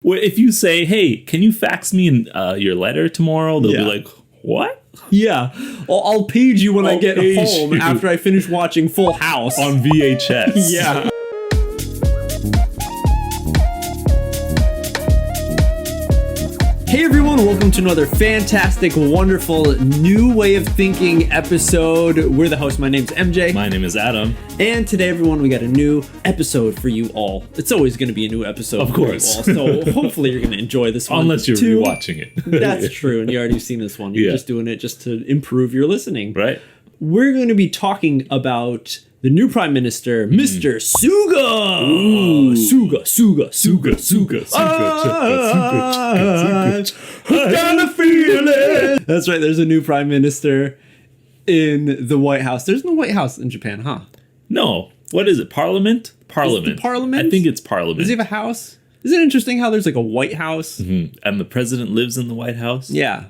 Well, if you say, hey, can you fax me your letter tomorrow? They'll be like, what? Yeah. I'll page you when I get home after I finish watching Full House. On VHS. Yeah. Hey everyone, welcome to another fantastic, wonderful, new way of thinking episode. We're the hosts. My name's MJ. My name is Adam. And today, everyone, we got a new episode for you all. It's always going to be a new episode of course. For you all, so hopefully you're going to enjoy this one. Unless you're too. rewatching it. That's true, and you already seen this one. You're just doing it just to improve your listening. Right. We're going to be talking about the new Prime Minister, Mr.Suga. Ooh. Suga. Got a feeling. That's right. There's a new Prime Minister in the White House. There's no White House in Japan, huh? No. What is it? Parliament? Parliament. Is it the Parliament? I think it's Parliament. Does he have a house? Is it interesting how there's like a White House? Mm-hmm. And the president lives in the White House? Yeah.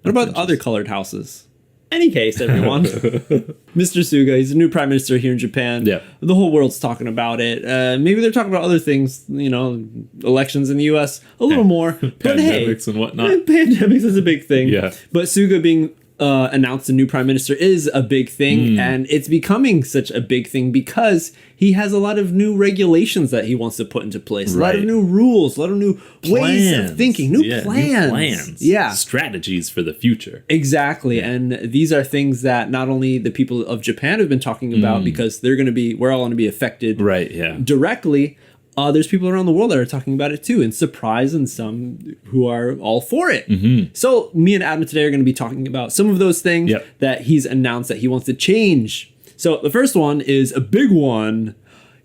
What about other colored houses? Any case, everyone. Mr. Suga, he's a new prime minister here in Japan. Yeah. The whole world's talking about it. Maybe they're talking about other things, elections in the U.S. a little more. But pandemics and whatnot. Pandemics is a big thing. Yeah. But Suga being announced a new prime minister is a big thing. And it's becoming such a big thing because he has a lot of new regulations that he wants to put into place. A lot of new rules, a lot of new ways of thinking, new plans. Yeah. Strategies for the future. Exactly. And these are things that not only the people of Japan have been talking about because we're all going to be affected directly. There's people around the world that are talking about it too, and surprise, and some who are all for it. Mm-hmm. So me and Adam today are going to be talking about some of those things that he's announced that he wants to change. So the first one is a big one,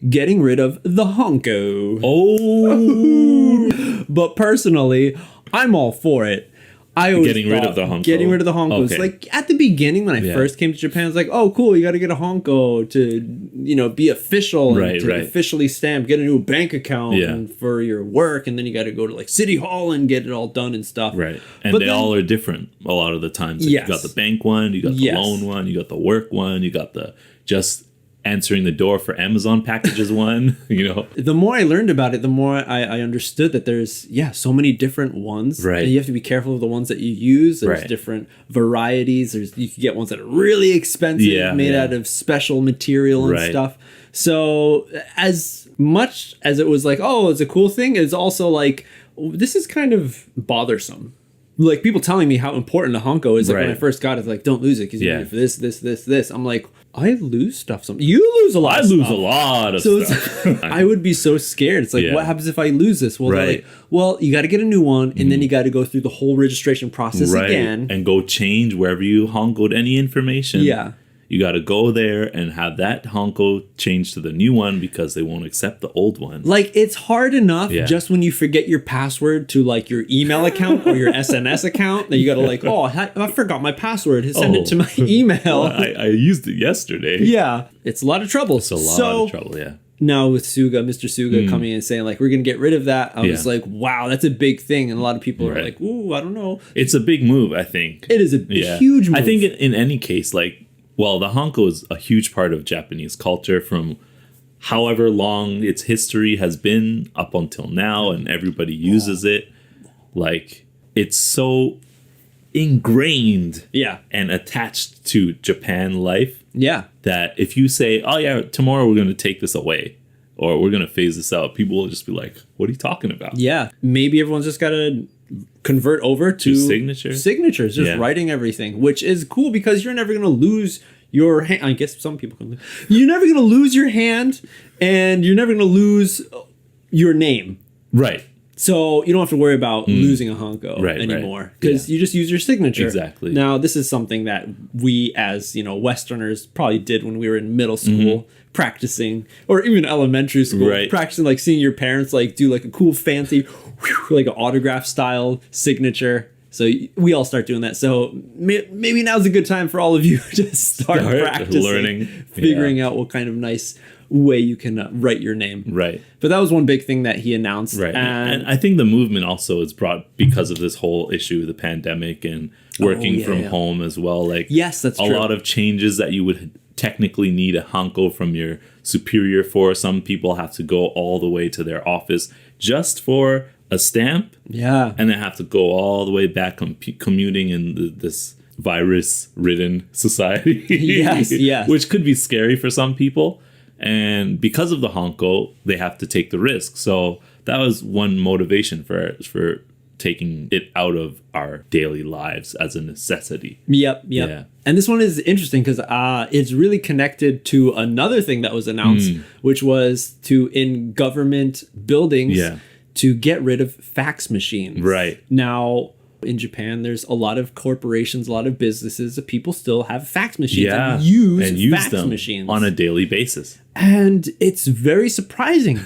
getting rid of the honko. Oh. But personally, I'm all for it. Getting rid of the honko. Getting rid of the honkos. Okay. Like at the beginning when I first came to Japan, I was like, oh, cool, you got to get a honko to, be official and to officially stamp, get a new bank account and for your work. And then you got to go to like City Hall and get it all done and stuff. Right. And they all are different a lot of the times. Like you got the bank one, you got the loan one, you got the work one, you got the just answering the door for Amazon packages one, The more I learned about it, the more I understood that there's, so many different ones. Right. And you have to be careful of the ones that you use. There's different varieties. You can get ones that are really expensive, made out of special material and stuff. So as much as it was like, oh, it's a cool thing, it's also like, this is kind of bothersome. Like people telling me how important a honko is. Like when I first got it, like, don't lose it because you need it for this. I'm like, I lose stuff. You lose a lot. I lose a lot of stuff. I would be so scared. It's like, what happens if I lose this? Well, they're like, well, you got to get a new one, and then you got to go through the whole registration process again, and go change wherever you honkoed any information. Yeah. You got to go there and have that honko changed to the new one because they won't accept the old one. Like, it's hard enough just when you forget your password to, like, your email account or your SNS account that you got to, like, oh, I forgot my password. Send it to my email. Well, I used it yesterday. Yeah. It's a lot of trouble. It's a lot of trouble, Now with Mr. Suga coming in and saying, like, we're going to get rid of that, I was like, wow, that's a big thing. And a lot of people are like, ooh, I don't know. It's a big move, I think. It is a huge move. I think in any case, like, well, the honko is a huge part of Japanese culture from however long its history has been up until now, and everybody uses it. Like, it's so ingrained and attached to Japan life that if you say, oh, yeah, tomorrow we're going to take this away or we're going to phase this out, people will just be like, what are you talking about? Yeah. Maybe everyone's just got to convert over to signatures, just writing everything, which is cool because you're never going to lose your hand. I guess some people can lose. You're never going to lose your hand and you're never going to lose your name. Right. So you don't have to worry about losing a honko anymore because you just use your signature. Exactly. Now, this is something that we as, Westerners probably did when we were in middle school practicing, or even elementary school, practicing, like seeing your parents like do like a cool fancy, like an autograph style signature. So we all start doing that. So maybe now's a good time for all of you to start practicing, learning, figuring out what kind of nice way you can write your name. Right. But that was one big thing that he announced. Right. And I think the movement also is brought because of this whole issue, the pandemic and working from home as well. Like, yes, that's true. A lot of changes that you would technically need a honko from your superior for. Some people have to go all the way to their office just for a stamp. Yeah. And then have to go all the way back commuting in this virus-ridden society. Yes. Which could be scary for some people. And because of the honko, they have to take the risk. So that was one motivation for taking it out of our daily lives as a necessity. Yep. Yeah. And this one is interesting because it's really connected to another thing that was announced, which was in government buildings to get rid of fax machines. Right. Now, in Japan, there's a lot of corporations, a lot of businesses that people still have fax machines and use fax them machines on a daily basis. And it's very surprising.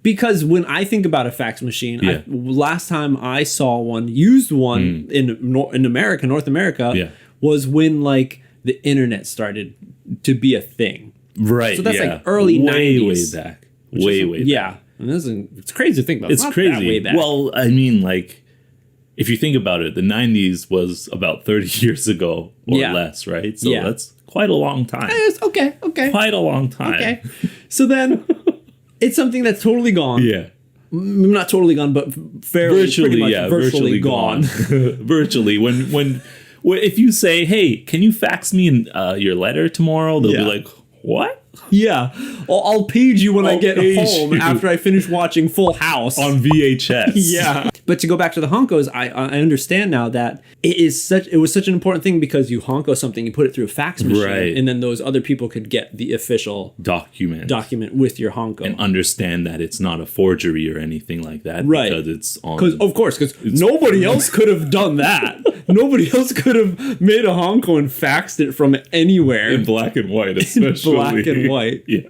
Because when I think about a fax machine, last time I saw one, used one in America, North America, was when like the internet started to be a thing. Right. So that's like early 90s. Way back. Way back. Yeah. And it's crazy to think about. It's not crazy. That way back. Well, I mean, like, if you think about it, the 90s was about 30 years ago or less, right? So that's quite a long time. Okay. Quite a long time. Okay. So then... It's something that's totally gone. Yeah. Not totally gone, but virtually gone. Virtually. When if you say, hey, can you fax me your letter tomorrow? They'll be like, what? Yeah. I'll page you when I get home after I finish watching Full House. On VHS. Yeah. But to go back to the honkos, I understand now that it was such an important thing because you honko something, you put it through a fax machine, and then those other people could get the official document with your honko. And understand that it's not a forgery or anything like that. Right. Because it's on... Because nobody else could have done that. Nobody else could have made a honko and faxed it from anywhere. In black and white, especially. In black and white. Yeah.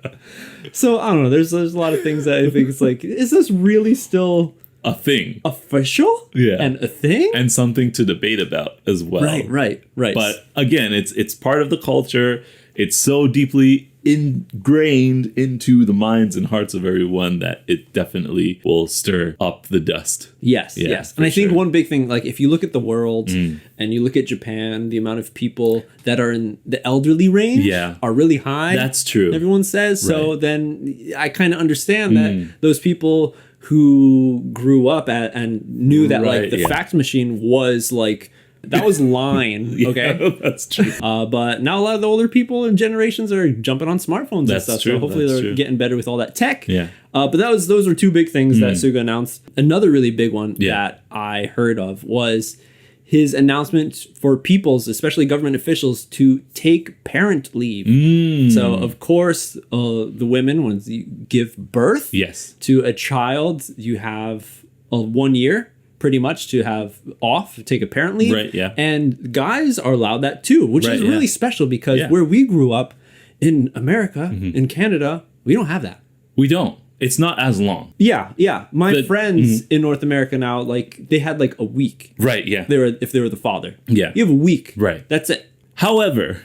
So, I don't know. There's a lot of things that I think it's like, is this really still... a thing. Official? Yeah. And a thing? And something to debate about as well. Right. But again, it's part of the culture. It's so deeply ingrained into the minds and hearts of everyone that it definitely will stir up the dust. Yes. And I think one big thing, like if you look at the world and you look at Japan, the amount of people that are in the elderly range are really high. That's true. Everyone says. Right. So then I kind of understand that those people who grew up and knew that like the fax machine was like, that was line, okay? That's true. But now a lot of the older people and generations are jumping on smartphones and stuff. True. So hopefully they're getting better with all that tech. Yeah. But those were two big things that Suga announced. Another really big one that I heard of was his announcement for peoples, especially government officials, to take parent leave. So, of course, the women, when you give birth to a child, you have 1 year pretty much to have off, take a parent leave. Right, yeah. And guys are allowed that too, which is really special because where we grew up in America, in Canada, we don't have that. We don't. It's not as long. Yeah. My friends in North America now, like they had like a week. Right, yeah. If they were the father. Yeah. You have a week. Right. That's it. However,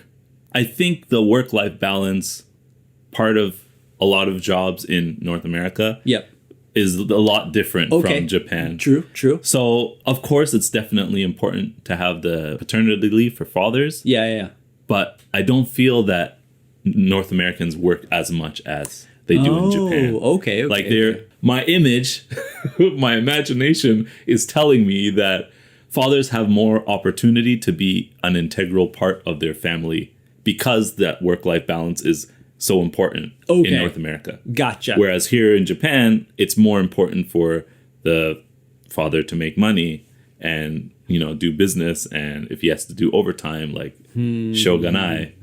I think the work-life balance part of a lot of jobs in North America is a lot different from Japan. True. So, of course, it's definitely important to have the paternity leave for fathers. Yeah. But I don't feel that North Americans work as much as they do in Japan. Okay. Like my image, my imagination is telling me that fathers have more opportunity to be an integral part of their family because that work-life balance is so important in North America. Gotcha. Whereas here in Japan, it's more important for the father to make money and, do business. And if he has to do overtime, like shogunai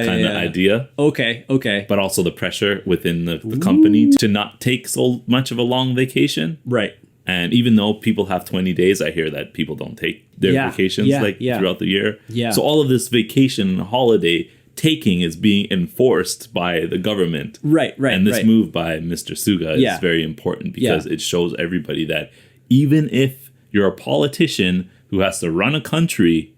kind of idea. Okay. But also the pressure within the company to not take so much of a long vacation. Right. And even though people have 20 days, I hear that people don't take their vacations throughout the year. Yeah. So all of this vacation and holiday taking is being enforced by the government. Right. And this move by Mr. Suga is very important because it shows everybody that even if you're a politician who has to run a country,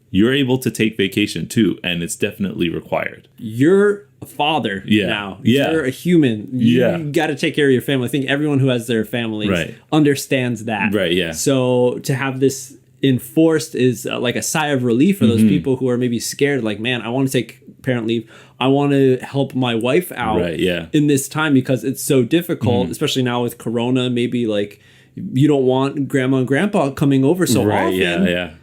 you're able to take vacation too. And it's definitely required. You're a father now. You're a human. You got to take care of your family. I think everyone who has their families understands that. Right, yeah. So to have this enforced is like a sigh of relief for those people who are maybe scared, like, man, I want to take parent leave. I want to help my wife out in this time because it's so difficult, especially now with Corona. Maybe like you don't want grandma and grandpa coming over so often. Yeah.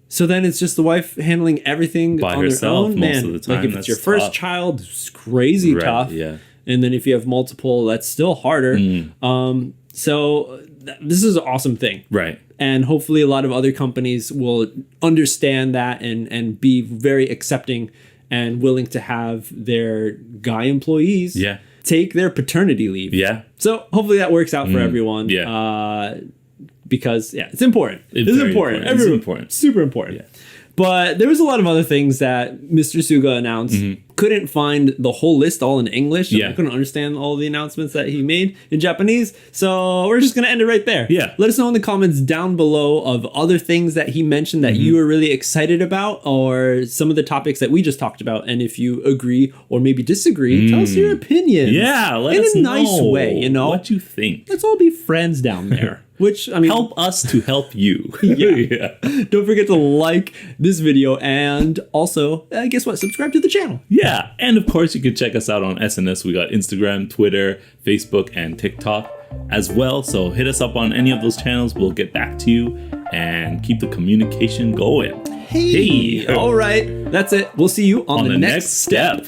So then it's just the wife handling everything by on herself their own. most of the time. Like if it's your first child, it's crazy tough. Yeah. And then if you have multiple, that's still harder. So this is an awesome thing. Right. And hopefully a lot of other companies will understand that and be very accepting and willing to have their guy employees take their paternity leave. Yeah. So hopefully that works out for everyone. Yeah. Because it's important. This is important. It's important. Super important. Yeah. But there was a lot of other things that Mr. Suga announced. Couldn't find the whole list all in English. So I couldn't understand all the announcements that he made in Japanese. So we're just going to end it right there. Yeah. Let us know in the comments down below of other things that he mentioned that you were really excited about, or some of the topics that we just talked about. And if you agree or maybe disagree, tell us your opinions. Yeah, let us know. In a nice way, you know. What you think. Let's all be friends down there. Which, I mean, help us to help you. Yeah. Don't forget to like this video and also, guess what? Subscribe to the channel. Yeah. And of course, you can check us out on SNS. We got Instagram, Twitter, Facebook, and TikTok as well. So hit us up on any of those channels. We'll get back to you and keep the communication going. Hey. All right. That's it. We'll see you on the next step.